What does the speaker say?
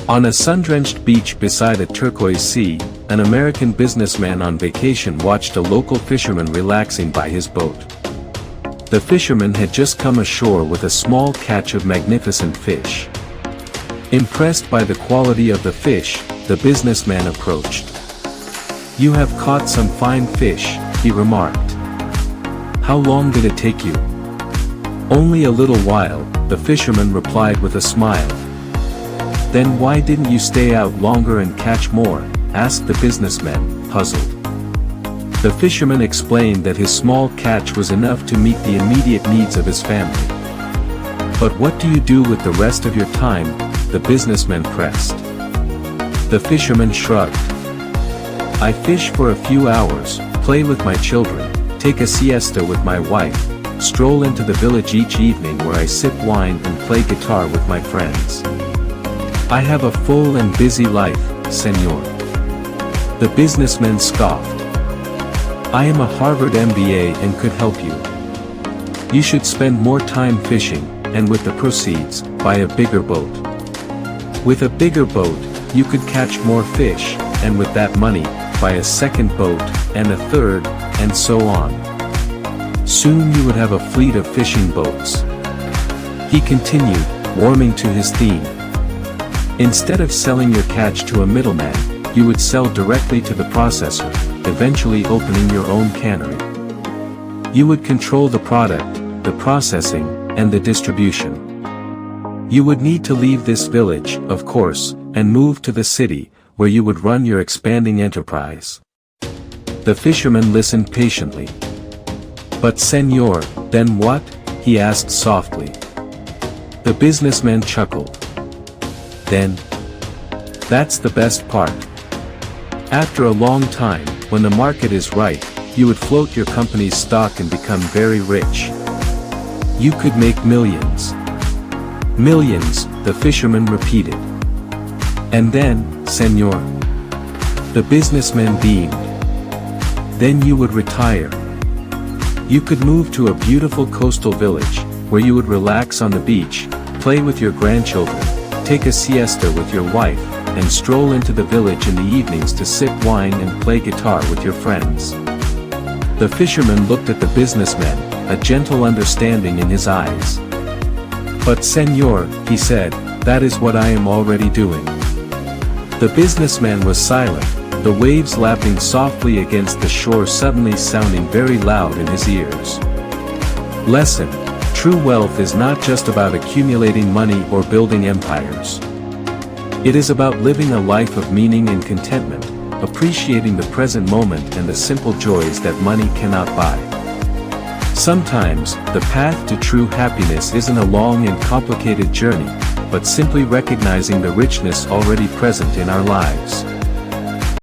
On a sun-drenched beach beside a turquoise sea, an American businessman on vacation watched a local fisherman relaxing by his boat. The fisherman had just come ashore with a small catch of magnificent fish. Impressed by the quality of the fish, the businessman approached. "You have caught some fine fish," he remarked. "How long did it take you?" "Only a little while," the fisherman replied with a smile. "Then why didn't you stay out longer and catch more?" asked the businessman, puzzled. The fisherman explained that his small catch was enough to meet the immediate needs of his family. "But what do you do with the rest of your time?" the businessman pressed. The fisherman shrugged. "I fish for a few hours, play with my children, take a siesta with my wife, stroll into the village each evening where I sip wine and play guitar with my friends. I have a full and busy life, senor." The businessman scoffed. "I am a Harvard MBA and could help you. You should spend more time fishing, and with the proceeds, buy a bigger boat. With a bigger boat, you could catch more fish, and with that money, buy a second boat, and a third, and so on. Soon you would have a fleet of fishing boats." He continued, warming to his theme. "Instead of selling your catch to a middleman, you would sell directly to the processor, eventually opening your own cannery. You would control the product, the processing, and the distribution. You would need to leave this village, of course, and move to the city, where you would run your expanding enterprise." The fisherman listened patiently. "But senor, then what?" he asked softly. The businessman chuckled. "Then? That's the best part. After a long time, when the market is right, you would float your company's stock and become very rich. You could make millions." "Millions," the fisherman repeated. "And then, senor?" The businessman beamed. "Then you would retire. You could move to a beautiful coastal village, where you would relax on the beach, play with your grandchildren, take a siesta with your wife, and stroll into the village in the evenings to sip wine and play guitar with your friends." The fisherman looked at the businessman, a gentle understanding in his eyes. "But senor," he said, "that is what I am already doing." The businessman was silent, the waves lapping softly against the shore suddenly sounding very loud in his ears. Lesson: true wealth is not just about accumulating money or building empires. It is about living a life of meaning and contentment, appreciating the present moment and the simple joys that money cannot buy. Sometimes, the path to true happiness isn't a long and complicated journey, but simply recognizing the richness already present in our lives.